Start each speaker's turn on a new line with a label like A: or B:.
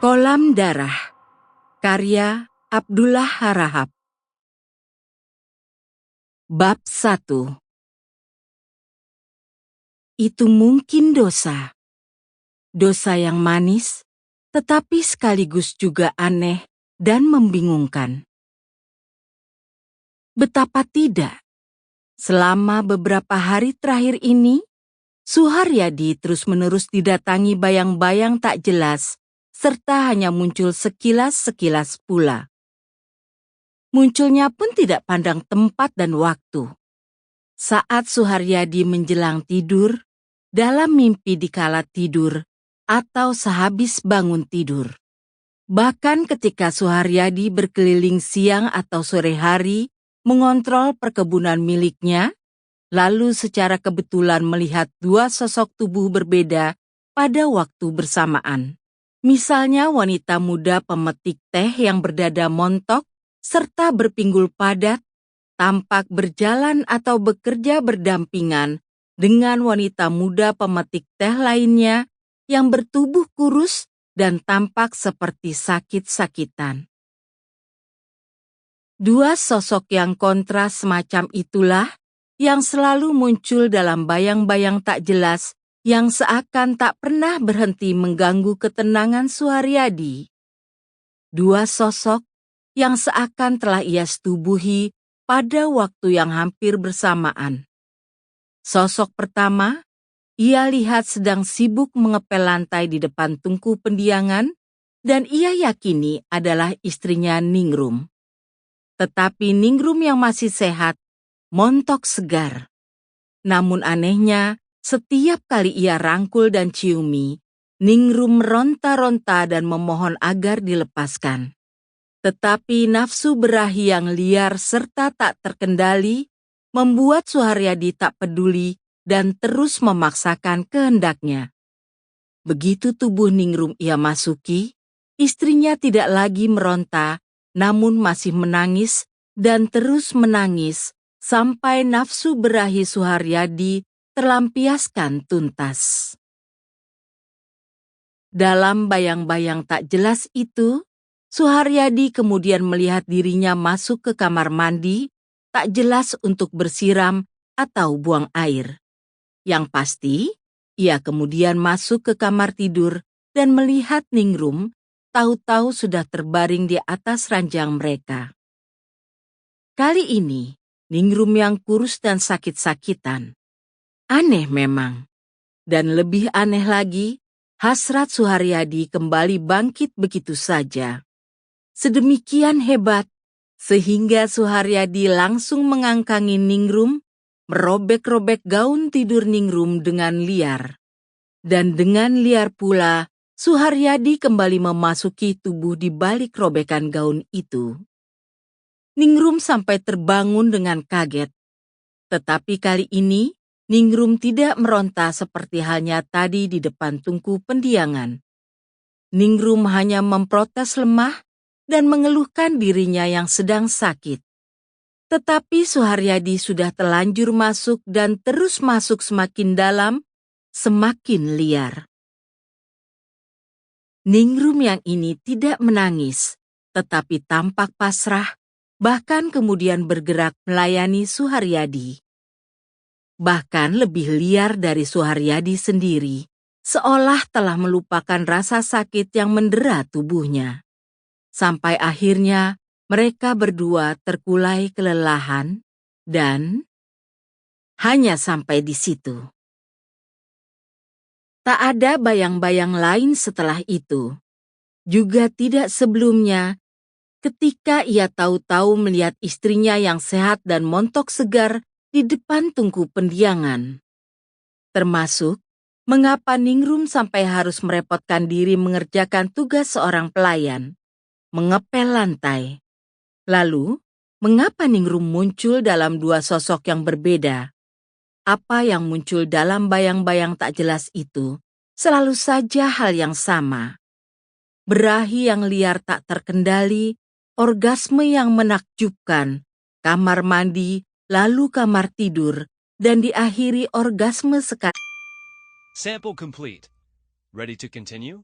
A: Kolam Darah, karya Abdullah Harahap. Bab 1. Itu mungkin dosa. Dosa yang manis, tetapi sekaligus juga aneh dan membingungkan. Betapa tidak, selama beberapa hari terakhir ini, Suharyadi terus-menerus didatangi bayang-bayang tak jelas, serta hanya muncul sekilas-sekilas pula. Munculnya pun tidak pandang tempat dan waktu. Saat Suharyadi menjelang tidur, dalam mimpi di kala tidur, atau sehabis bangun tidur. Bahkan ketika Suharyadi berkeliling siang atau sore hari, mengontrol perkebunan miliknya, lalu secara kebetulan melihat dua sosok tubuh berbeda pada waktu bersamaan. Misalnya wanita muda pemetik teh yang berdada montok serta berpinggul padat, tampak berjalan atau bekerja berdampingan dengan wanita muda pemetik teh lainnya yang bertubuh kurus dan tampak seperti sakit-sakitan. Dua sosok yang kontras semacam itulah yang selalu muncul dalam bayang-bayang tak jelas yang seakan tak pernah berhenti mengganggu ketenangan Suharyadi. Dua sosok yang seakan telah ia setubuhi pada waktu yang hampir bersamaan. Sosok pertama, ia lihat sedang sibuk mengepel lantai di depan tungku pendiangan dan ia yakini adalah istrinya Ningrum. Tetapi Ningrum yang masih sehat, montok segar. Namun anehnya, setiap kali ia rangkul dan ciumi, Ningrum meronta-ronta dan memohon agar dilepaskan. Tetapi nafsu berahi yang liar serta tak terkendali membuat Suharyadi tak peduli dan terus memaksakan kehendaknya. Begitu tubuh Ningrum ia masuki, istrinya tidak lagi meronta, namun masih menangis dan terus menangis sampai nafsu berahi Suharyadi terlampiaskan tuntas. Dalam bayang-bayang tak jelas itu, Suharyadi kemudian melihat dirinya masuk ke kamar mandi, tak jelas untuk bersiram atau buang air. Yang pasti, ia kemudian masuk ke kamar tidur dan melihat Ningrum, tahu-tahu sudah terbaring di atas ranjang mereka. Kali ini, Ningrum yang kurus dan sakit-sakitan. Aneh memang. Dan lebih aneh lagi, hasrat Suharyadi kembali bangkit begitu saja. Sedemikian hebat, sehingga Suharyadi langsung mengangkangi Ningrum, merobek-robek gaun tidur Ningrum dengan liar. Dan dengan liar pula, Suharyadi kembali memasuki tubuh di balik robekan gaun itu. Ningrum sampai terbangun dengan kaget. Tetapi kali ini, Ningrum tidak meronta seperti halnya tadi di depan tungku pendiangan. Ningrum hanya memprotes lemah dan mengeluhkan dirinya yang sedang sakit. Tetapi Suharyadi sudah telanjur masuk dan terus masuk semakin dalam, semakin liar. Ningrum yang ini tidak menangis, tetapi tampak pasrah, bahkan kemudian bergerak melayani Suharyadi. Bahkan lebih liar dari Suharyadi sendiri, seolah telah melupakan rasa sakit yang mendera tubuhnya. Sampai akhirnya mereka berdua terkulai kelelahan dan hanya sampai di situ. Tak ada bayang-bayang lain setelah itu. Juga tidak sebelumnya, ketika ia tahu-tahu melihat istrinya yang sehat dan montok segar di depan tungku pendiangan. Termasuk, mengapa Ningrum sampai harus merepotkan diri mengerjakan tugas seorang pelayan, mengepel lantai. Lalu, mengapa Ningrum muncul dalam dua sosok yang berbeda? Apa yang muncul dalam bayang-bayang tak jelas itu selalu saja hal yang sama. Berahi yang liar tak terkendali, orgasme yang menakjubkan, kamar mandi, lalu kamar tidur, dan diakhiri orgasme sekali.
B: Sample complete. Ready to continue?